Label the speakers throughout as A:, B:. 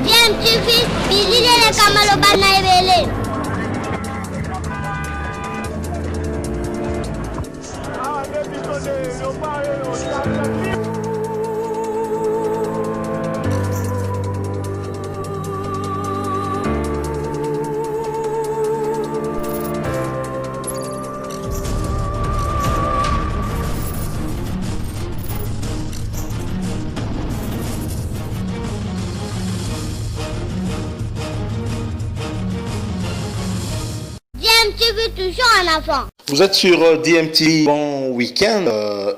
A: DMTV, bilile kamalo bana ebele. DMTV toujours en avant.
B: Vous êtes sur DMTV, bon week-end,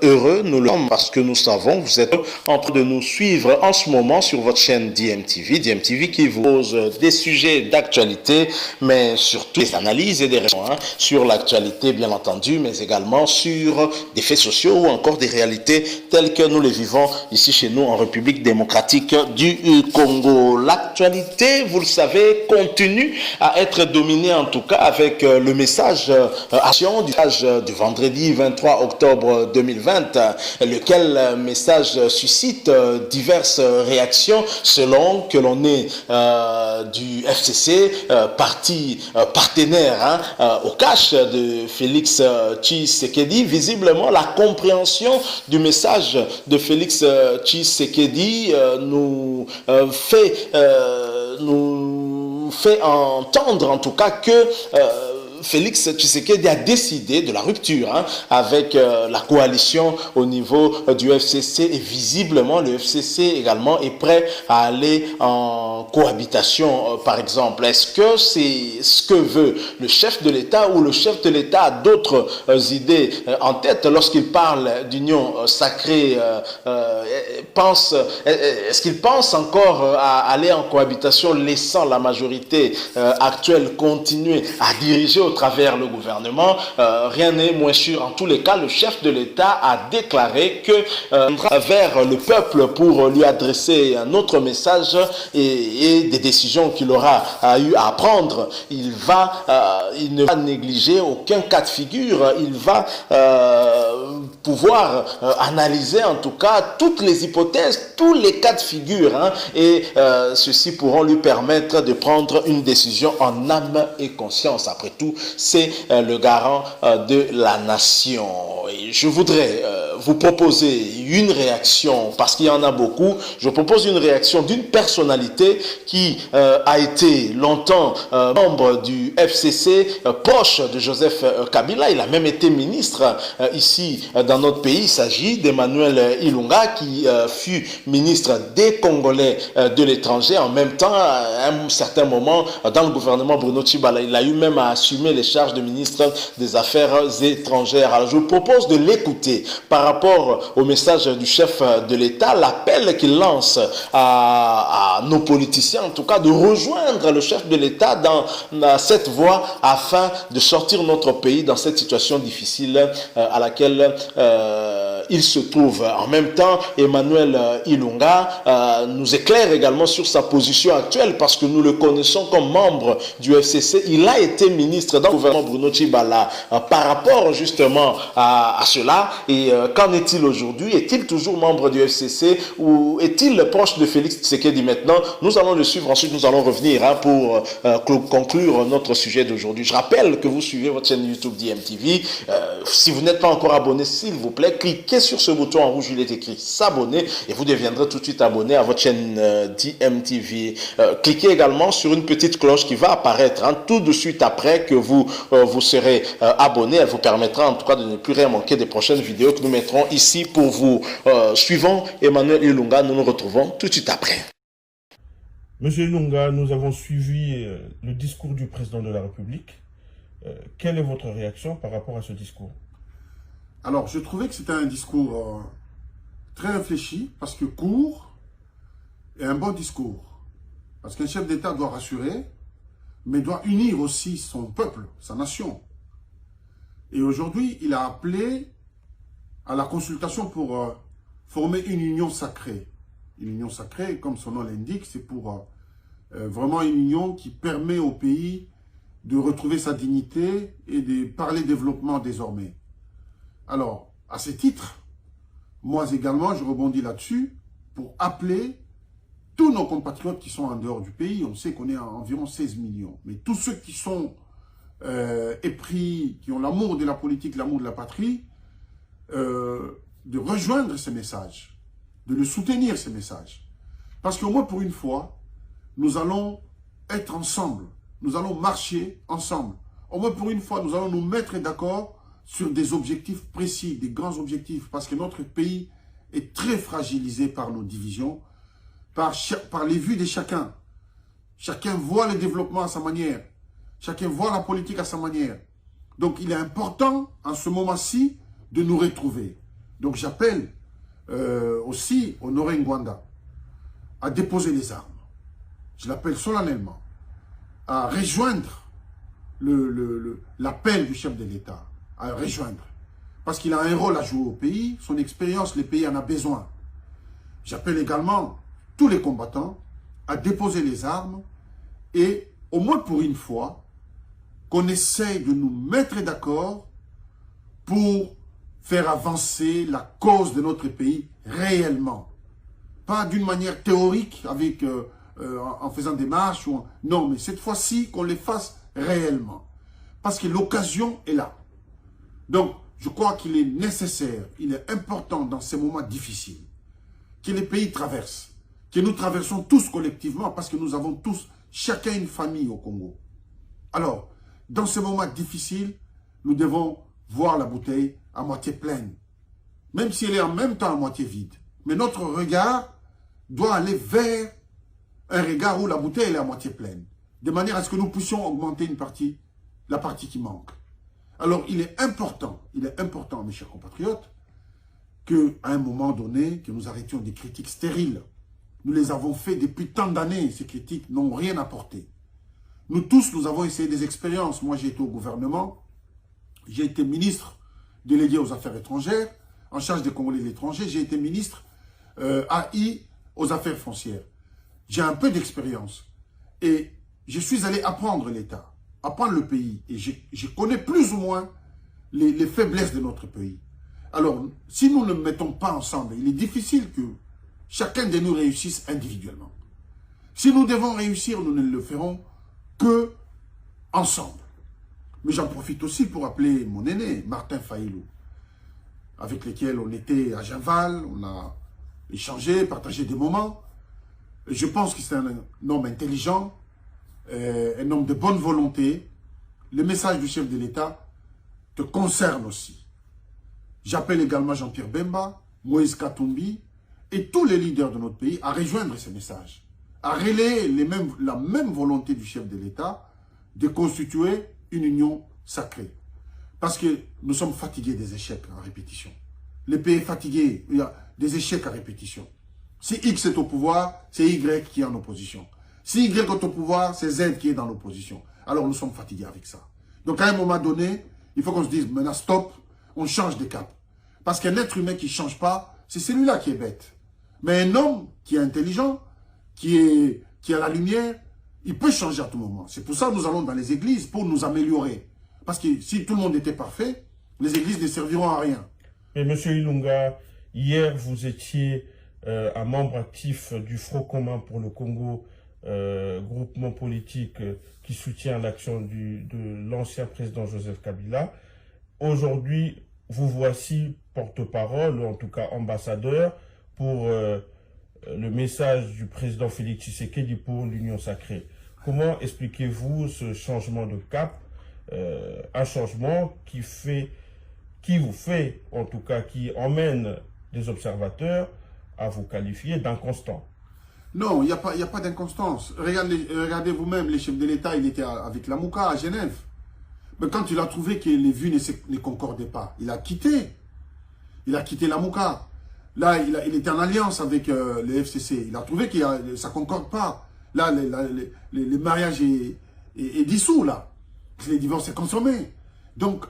B: heureux, nous le sommes parce que nous savons, vous êtes en train de nous suivre en ce moment sur votre chaîne DMTV qui vous pose des sujets d'actualité, mais surtout des analyses et des réponses sur l'actualité bien entendu, mais également sur des faits sociaux ou encore des réalités telles que nous les vivons ici chez nous en République démocratique du Congo. L'actualité, vous le savez, continue à être dominée en tout cas avec le message action du vendredi 23 octobre 2020, lequel message suscite diverses réactions selon que l'on est du FCC, parti partenaire au cash de Félix Tshisekedi. Visiblement, la compréhension du message de Félix Tshisekedi nous fait entendre en tout cas que Félix Tshisekedi a décidé de la rupture avec la coalition au niveau du FCC et visiblement le FCC également est prêt à aller en cohabitation par exemple. Est-ce que c'est ce que veut le chef de l'État ou le chef de l'État a d'autres idées en tête lorsqu'il parle d'union sacrée? Est-ce qu'il pense encore à aller en cohabitation laissant la majorité actuelle continuer à diriger au travers le gouvernement? Rien n'est moins sûr. En tous les cas, le chef de l'État a déclaré que vers le peuple pour lui adresser un autre message et des décisions qu'il aura eu à prendre. Il ne va négliger aucun cas de figure. Il va pouvoir analyser en tout cas toutes les hypothèses, tous les cas de figure et ceux-ci pourront lui permettre de prendre une décision en âme et conscience. Après tout, c'est le garant de la nation. Et je voudrais vous proposer une réaction, parce qu'il y en a beaucoup. Je propose une réaction d'une personnalité qui a été longtemps membre du FCC, proche de Joseph Kabila. Il a même été ministre ici dans notre pays. Il s'agit d'Emmanuel Ilunga qui fut ministre des Congolais de l'étranger. En même temps, à un certain moment, dans le gouvernement Bruno Tshibala, il a eu même à assumer les charges de ministre des Affaires étrangères. Alors je vous propose de l'écouter par rapport au message du chef de l'État, l'appel qu'il lance à nos politiciens, en tout cas, de rejoindre le chef de l'État dans cette voie afin de sortir notre pays dans cette situation difficile à laquelle il se trouve. En même temps, Emmanuel Ilunga nous éclaire également sur sa position actuelle parce que nous le connaissons comme membre du FCC. Il a été ministre dans le gouvernement Bruno Tshibala par rapport justement à cela. Et qu'en est-il aujourd'hui? Est-il toujours membre du FCC ou est-il proche de Félix Tshisekedi maintenant? Nous allons le suivre, ensuite nous allons revenir pour conclure notre sujet d'aujourd'hui. Je rappelle que vous suivez votre chaîne YouTube DMTV. Si vous n'êtes pas encore abonné, s'il vous plaît, cliquez sur ce bouton en rouge, il est écrit s'abonner et vous deviendrez tout de suite abonné à votre chaîne DMTV. Cliquez également sur une petite cloche qui va apparaître tout de suite après que vous serez abonné. Elle vous permettra en tout cas de ne plus rien manquer des prochaines vidéos que nous mettrons ici pour vous. Suivant Emmanuel Ilunga, nous nous retrouvons tout de suite après.
C: Monsieur Ilunga, nous avons suivi le discours du président de la République. Quelle est votre réaction par rapport à ce discours?
D: Alors, je trouvais que c'était un discours très réfléchi, parce que court, et un bon discours. Parce qu'un chef d'État doit rassurer, mais doit unir aussi son peuple, sa nation. Et aujourd'hui, il a appelé à la consultation pour former une union sacrée. Une union sacrée, comme son nom l'indique, c'est pour vraiment une union qui permet au pays de retrouver sa dignité et de parler développement désormais. Alors, à ce titre, moi également, je rebondis là-dessus pour appeler tous nos compatriotes qui sont en dehors du pays. On sait qu'on est à environ 16 millions. Mais tous ceux qui sont épris, qui ont l'amour de la politique, l'amour de la patrie, de rejoindre ces messages, de le soutenir, ces messages. Parce qu'au moins pour une fois, nous allons être ensemble. Nous allons marcher ensemble. Au moins pour une fois, nous allons nous mettre d'accord sur des objectifs précis, des grands objectifs. Parce que notre pays est très fragilisé par nos divisions, par les vues de chacun. Chacun voit le développement à sa manière. Chacun voit la politique à sa manière. Donc il est important, en ce moment-ci, de nous retrouver. Donc j'appelle aussi Honoré Ngwanda à déposer les armes. Je l'appelle solennellement à rejoindre l'appel du chef de l'État, à rejoindre. Parce qu'il a un rôle à jouer au pays, son expérience, le pays en a besoin. J'appelle également tous les combattants à déposer les armes et, au moins pour une fois, qu'on essaye de nous mettre d'accord pour faire avancer la cause de notre pays réellement. Pas d'une manière théorique, avec, en faisant des marches. Non, mais cette fois-ci, qu'on les fasse réellement. Parce que l'occasion est là. Donc, je crois qu'il est nécessaire, il est important dans ces moments difficiles, que les pays traversent, que nous traversons tous collectivement, parce que nous avons tous, chacun une famille au Congo. Alors, dans ces moments difficiles, nous devons voir la bouteille à moitié pleine, même si elle est en même temps à moitié vide. Mais notre regard doit aller vers un regard où la bouteille est à moitié pleine, de manière à ce que nous puissions augmenter une partie, la partie qui manque. Alors, il est important, mes chers compatriotes, qu'à un moment donné, que nous arrêtions des critiques stériles. Nous les avons fait depuis tant d'années, ces critiques n'ont rien apporté. Nous tous, nous avons essayé des expériences. Moi, j'ai été au gouvernement, j'ai été ministre délégué aux affaires étrangères, en charge des Congolais de l'étranger, j'ai été ministre AI aux affaires foncières. J'ai un peu d'expérience et je suis allé apprendre l'État, apprendre le pays et je connais plus ou moins les faiblesses de notre pays. Alors, si nous ne mettons pas ensemble, il est difficile que chacun de nous réussisse individuellement. Si nous devons réussir, nous ne le ferons que ensemble. Mais j'en profite aussi pour appeler mon aîné, Martin Faïlou, avec lequel on était à Genval, on a échangé, partagé des moments. Et je pense que c'est un homme intelligent, un homme de bonne volonté. Le message du chef de l'État te concerne aussi. J'appelle également Jean-Pierre Bemba, Moïse Katumbi et tous les leaders de notre pays à rejoindre ces messages, à relayer la même volonté du chef de l'État de constituer une union sacrée. Parce que nous sommes fatigués des échecs en répétition. Le pays est fatigué, il y a des échecs à répétition. Si X est au pouvoir, c'est Y qui est en opposition. Si Y est au pouvoir, c'est Z qui est dans l'opposition. Alors nous sommes fatigués avec ça. Donc à un moment donné, il faut qu'on se dise, maintenant stop, on change de cap. Parce qu'un être humain qui ne change pas, c'est celui-là qui est bête. Mais un homme qui est intelligent, qui a la lumière, il peut changer à tout moment. C'est pour ça que nous allons dans les églises, pour nous améliorer. Parce que si tout le monde était parfait, les églises ne serviront à rien.
C: Mais M. Ilunga, hier, vous étiez un membre actif du Front commun pour le Congo, groupement politique qui soutient l'action de l'ancien président Joseph Kabila. Aujourd'hui, vous voici porte-parole, ou en tout cas ambassadeur, pour le message du président Félix Tshisekedi pour l'Union sacrée. Comment expliquez-vous ce changement de cap, un changement qui vous fait, en tout cas, qui emmène des observateurs à vous qualifier d'inconstant?
D: Non, il n'y a pas d'inconstance. Regardez vous-même, les chefs de l'État, il était avec la Mouka à Genève. Mais quand il a trouvé que les vues ne concordaient pas, il a quitté. Il a quitté la Mouka. Là, il était en alliance avec le FCC. Il a trouvé que ça ne concorde pas. Là, le mariage est dissous, là. Les divorces sont consommés. Donc,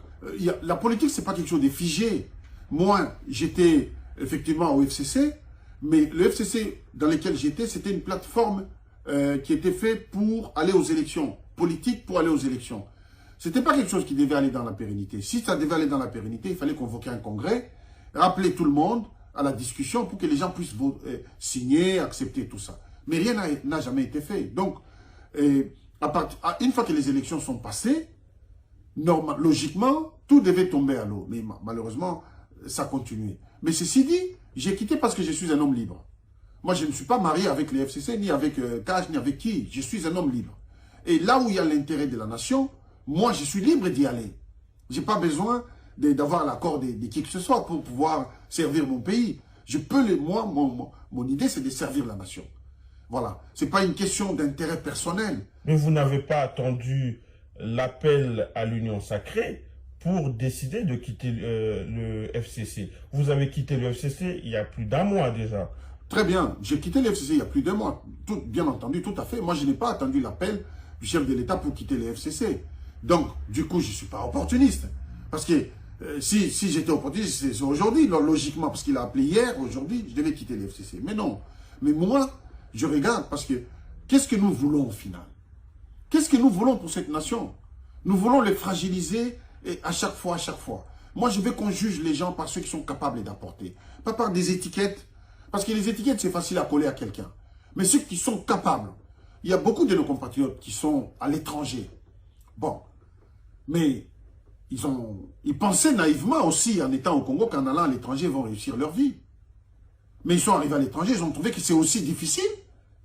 D: la politique, ce n'est pas quelque chose de figé. Moi, j'étais effectivement au FCC, mais le FCC dans lequel j'étais, c'était une plateforme qui était faite pour aller aux élections, politique pour aller aux élections. Ce n'était pas quelque chose qui devait aller dans la pérennité. Si ça devait aller dans la pérennité, il fallait convoquer un congrès, rappeler tout le monde à la discussion pour que les gens puissent signer, accepter tout ça. Mais rien n'a jamais été fait. Donc, une fois que les élections sont passées, logiquement, tout devait tomber à l'eau. Mais malheureusement, ça continue. Mais ceci dit, j'ai quitté parce que je suis un homme libre. Moi, je ne suis pas marié avec les FCC, ni avec Cash, ni avec qui. Je suis un homme libre. Et là où il y a l'intérêt de la nation, moi, je suis libre d'y aller. Je n'ai pas besoin d'avoir l'accord de qui que ce soit pour pouvoir servir mon pays. Je peux, mon idée, c'est de servir la nation. Voilà. Ce n'est pas une question d'intérêt personnel.
C: Mais vous n'avez pas attendu l'appel à l'Union sacrée pour décider de quitter le FCC. Vous avez quitté le FCC il y a plus d'un mois déjà.
D: Très bien. J'ai quitté le FCC il y a plus d'un mois. Bien entendu, tout à fait. Moi, je n'ai pas attendu l'appel du chef de l'État pour quitter le FCC. Donc, du coup, je ne suis pas opportuniste. Parce que si j'étais opportuniste, c'est aujourd'hui, logiquement, parce qu'il a appelé hier, aujourd'hui, je devais quitter le FCC. Mais non. Mais moi, je regarde parce que qu'est-ce que nous voulons au final? Qu'est-ce que nous voulons pour cette nation? Nous voulons les fragiliser et à chaque fois. Moi, je veux qu'on juge les gens par ceux qui sont capables d'apporter. Pas par des étiquettes. Parce que les étiquettes, c'est facile à coller à quelqu'un. Mais ceux qui sont capables. Il y a beaucoup de nos compatriotes qui sont à l'étranger. Bon. Mais ils pensaient naïvement aussi, en étant au Congo, qu'en allant à l'étranger, ils vont réussir leur vie. Mais ils sont arrivés à l'étranger, ils ont trouvé que c'est aussi difficile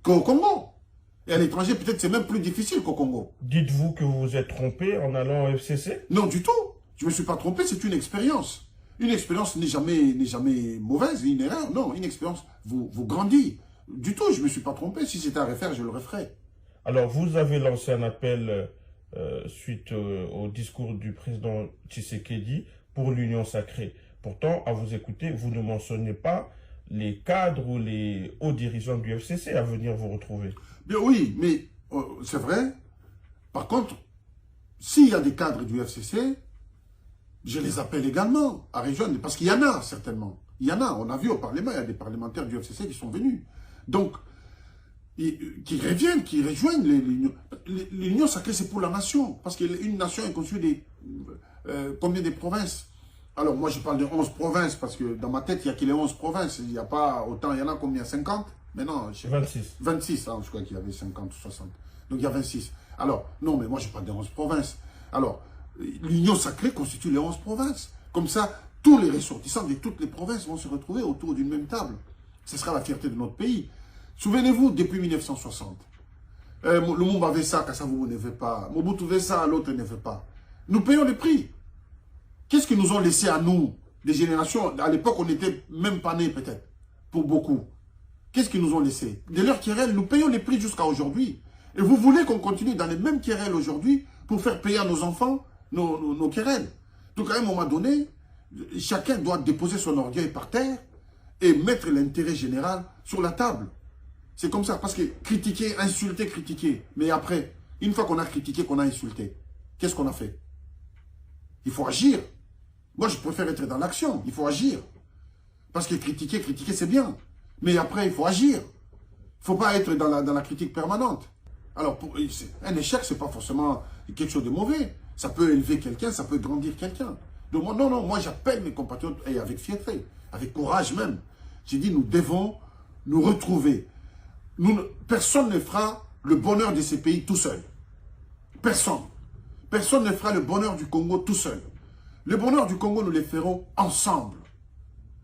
D: qu'au Congo. Et à l'étranger, peut-être c'est même plus difficile qu'au Congo.
C: Dites-vous que vous vous êtes trompé en allant au FCC?
D: Non, du tout. Je ne me suis pas trompé, c'est une expérience. Une expérience n'est jamais mauvaise, une erreur. Non, une expérience vous grandit. Du tout, je ne me suis pas trompé. Si c'était à refaire, je le referais.
C: Alors, vous avez lancé un appel suite au discours du président Tshisekedi pour l'Union sacrée. Pourtant, à vous écouter, vous ne mentionnez pas les cadres ou les hauts dirigeants du FCC à venir vous retrouver.
D: Bien oui, mais c'est vrai. Par contre, s'il y a des cadres du FCC, je les appelle également à rejoindre, parce qu'il y en a certainement. Il y en a, on a vu au Parlement, il y a des parlementaires du FCC qui sont venus. Donc, qui reviennent, qui rejoignent l'Union. L'Union sacrée, c'est pour la nation, parce qu'une nation est constituée de combien de provinces? Alors, moi, je parle de 11 provinces, parce que dans ma tête, il n'y a que les 11 provinces. Il n'y a pas autant, il y en a combien? 50? Mais non,
C: 26.
D: 26, hein, je crois qu'il y avait 50 ou 60. Donc, il y a 26. Alors, non, mais moi, je parle des 11 provinces. Alors, l'Union sacrée constitue les 11 provinces. Comme ça, tous les ressortissants de toutes les provinces vont se retrouver autour d'une même table. Ce sera la fierté de notre pays. Souvenez-vous, depuis 1960, le Lumumba veut ça, Kasavubu ne veut pas. Mobutu veut ça, l'autre ne veut pas. Nous payons le prix. Qu'est-ce qu'ils nous ont laissé à nous, des générations? À l'époque, on n'était même pas nés peut-être, pour beaucoup. Qu'est-ce qu'ils nous ont laissé? De leurs querelles, nous payons les prix jusqu'à aujourd'hui. Et vous voulez qu'on continue dans les mêmes querelles aujourd'hui pour faire payer à nos enfants nos querelles? Donc à un moment donné, chacun doit déposer son orgueil par terre et mettre l'intérêt général sur la table. C'est comme ça, parce que critiquer, insulter, critiquer. Mais après, une fois qu'on a critiqué, qu'on a insulté, qu'est-ce qu'on a fait? Il faut agir. Moi, je préfère être dans l'action. Il faut agir. Parce que critiquer, c'est bien. Mais après, il faut agir. Il ne faut pas être dans la critique permanente. Alors, un échec, ce n'est pas forcément quelque chose de mauvais. Ça peut élever quelqu'un, ça peut grandir quelqu'un. Donc, non, moi, j'appelle mes compatriotes, et avec fierté, avec courage même. J'ai dit, nous devons nous retrouver. Personne ne fera le bonheur de ces pays tout seul. Personne. Personne ne fera le bonheur du Congo tout seul. Le bonheur du Congo, nous le ferons ensemble.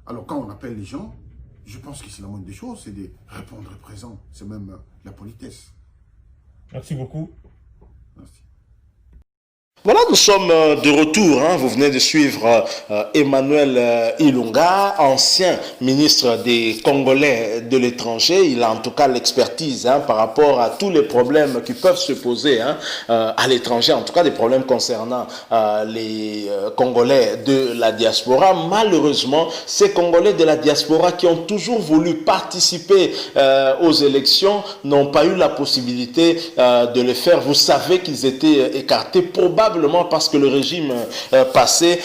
D: Alors, quand on appelle les gens, je pense que c'est la moindre des choses, c'est de répondre présent. C'est même la politesse.
C: Merci beaucoup.
D: Merci.
B: Voilà, nous sommes de retour. Vous venez de suivre Emmanuel Ilunga, ancien ministre des Congolais de l'étranger. Il a en tout cas l'expertise par rapport à tous les problèmes qui peuvent se poser à l'étranger, en tout cas des problèmes concernant les Congolais de la diaspora. Malheureusement, ces Congolais de la diaspora qui ont toujours voulu participer aux élections n'ont pas eu la possibilité de le faire. Vous savez qu'ils étaient écartés probablement probablement parce que le régime passé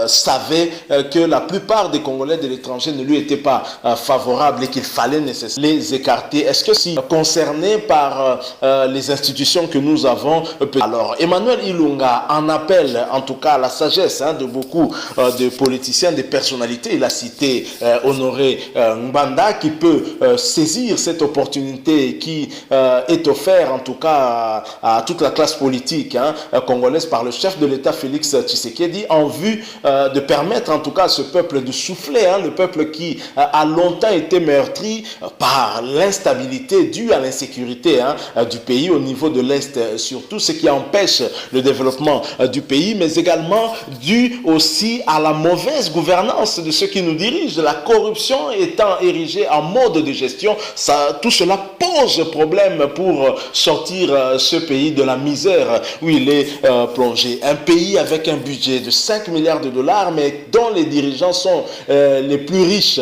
B: savait que la plupart des Congolais de l'étranger ne lui étaient pas favorables et qu'il fallait nécessairement les écarter. Est-ce que si concerné par les institutions que nous avons, alors Emmanuel Ilunga en appelle en tout cas à la sagesse de beaucoup de politiciens, des personnalités. Il a cité Honoré Mbanda qui peut saisir cette opportunité qui est offerte en tout cas à toute la classe politique congolaise par le chef de l'État Félix Tshisekedi en vue de permettre en tout cas à ce peuple de souffler, le peuple qui a longtemps été meurtri par l'instabilité due à l'insécurité du pays au niveau de l'Est, surtout ce qui empêche le développement du pays, mais également dû aussi à la mauvaise gouvernance de ceux qui nous dirigent. La corruption étant érigée en mode de gestion, tout cela pose problème pour sortir ce pays de la misère où il est plongé. Un pays avec un budget de 5 milliards de dollars, mais dont les dirigeants sont les plus riches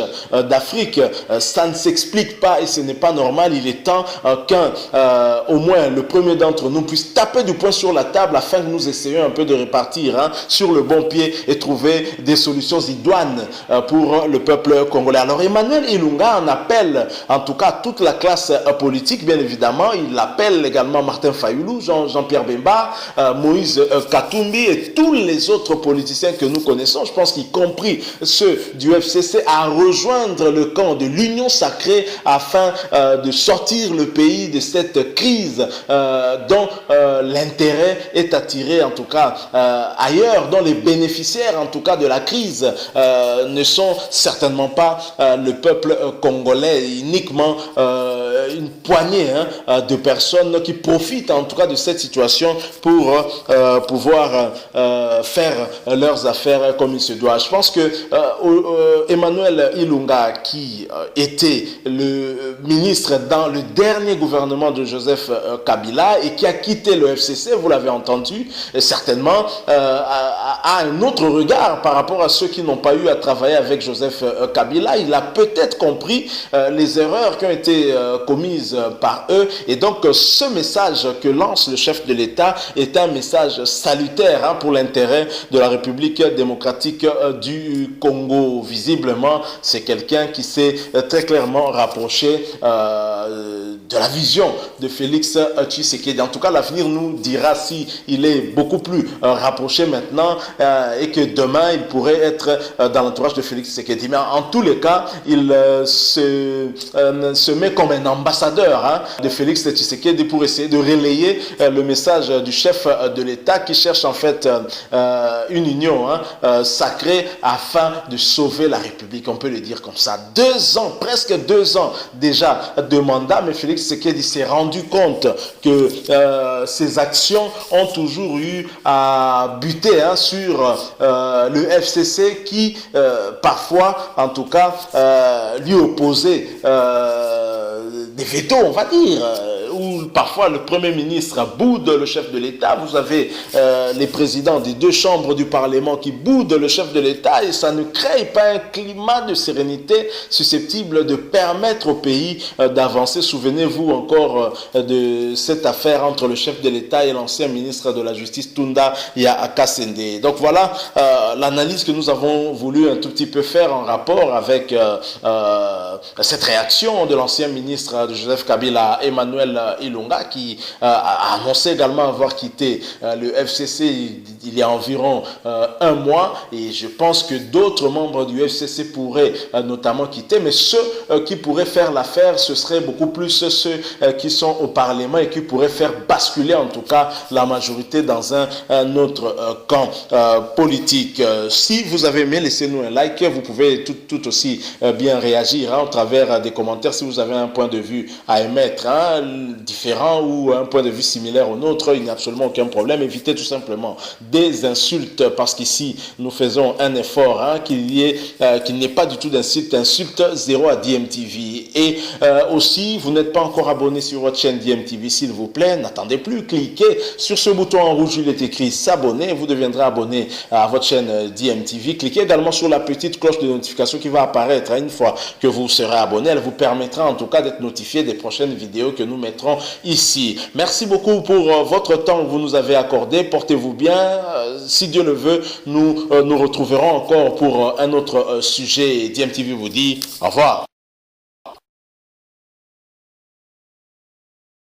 B: d'Afrique. Ça ne s'explique pas et ce n'est pas normal. Il est temps qu'au moins le premier d'entre nous puisse taper du poing sur la table afin que nous essayions un peu de répartir sur le bon pied et trouver des solutions idoines pour le peuple congolais. Alors Emmanuel Ilunga en appelle en tout cas toute la classe politique, bien évidemment. Il appelle également Martin Fayulu, Jean-Pierre Bemba, Moïse Katumbi et tous les autres politiciens que nous connaissons, je pense qu'y compris ceux du FCC, à rejoindre le camp de l'Union sacrée afin de sortir le pays de cette crise dont l'intérêt est attiré en tout cas ailleurs, dont les bénéficiaires en tout cas de la crise ne sont certainement pas le peuple congolais, uniquement une poignée de personnes qui profitent en tout cas de cette situation pour pouvoir faire leurs affaires comme il se doit. Je pense que Emmanuel Ilunga, qui était le ministre dans le dernier gouvernement de Joseph Kabila et qui a quitté le FCC, vous l'avez entendu, certainement a un autre regard par rapport à ceux qui n'ont pas eu à travailler avec Joseph Kabila. Il a peut-être compris les erreurs qui ont été commises par eux et donc ce message que lance le chef de l'État est un message salutaire pour l'intérêt de la République démocratique du Congo. Visiblement, c'est quelqu'un qui s'est très clairement rapproché de la vision de Félix Tshisekedi. En tout cas, l'avenir nous dira si il est beaucoup plus rapproché maintenant et que demain, il pourrait être dans l'entourage de Félix Tshisekedi. Mais en tous les cas, il se met comme un ambassadeur de Félix Tshisekedi pour essayer de relayer le message du chef de l'État qui cherche en fait une union sacrée afin de sauver la République, on peut le dire comme ça. 2 ans, presque 2 ans déjà de mandat, mais Félix Tshisekedi s'est rendu compte que ses actions ont toujours eu à buter sur le FCC qui parfois en tout cas lui opposait des vétos, on va dire, où parfois le Premier ministre boude le chef de l'État. Vous avez les présidents des 2 chambres du Parlement qui boudent le chef de l'État et ça ne crée pas un climat de sérénité susceptible de permettre au pays d'avancer. Souvenez-vous encore de cette affaire entre le chef de l'État et l'ancien ministre de la Justice Tunda Yakasende. Donc voilà l'analyse que nous avons voulu un tout petit peu faire en rapport avec cette réaction de l'ancien ministre de Joseph Kabila, Emmanuel Ilunga, qui a annoncé également avoir quitté le FCC il y a environ 1 mois, et je pense que d'autres membres du FCC pourraient notamment quitter, mais ceux qui pourraient faire l'affaire, ce seraient beaucoup plus ceux qui sont au Parlement et qui pourraient faire basculer en tout cas la majorité dans un autre camp politique. Si vous avez aimé, laissez-nous un like, vous pouvez tout aussi bien réagir au travers des commentaires si vous avez un point de vue à émettre différent ou un point de vue similaire au nôtre, il n'y a absolument aucun problème. Évitez tout simplement des insultes parce qu'ici nous faisons un effort qu'il n'y ait pas du tout d'insultes. Insulte 0 à DMTV. Et aussi, vous n'êtes pas encore abonné sur votre chaîne DMTV, s'il vous plaît, n'attendez plus, cliquez sur ce bouton en rouge, il est écrit s'abonner, vous deviendrez abonné à votre chaîne DMTV. Cliquez également sur la petite cloche de notification qui va apparaître une fois que vous serez abonné. Elle vous permettra en tout cas d'être notifié des prochaines vidéos que nous mettrons enregistrons ici. Merci beaucoup pour votre temps que vous nous avez accordé. Portez-vous bien. Si Dieu le veut, nous nous retrouverons encore pour un autre sujet. DMTV vous dit au revoir.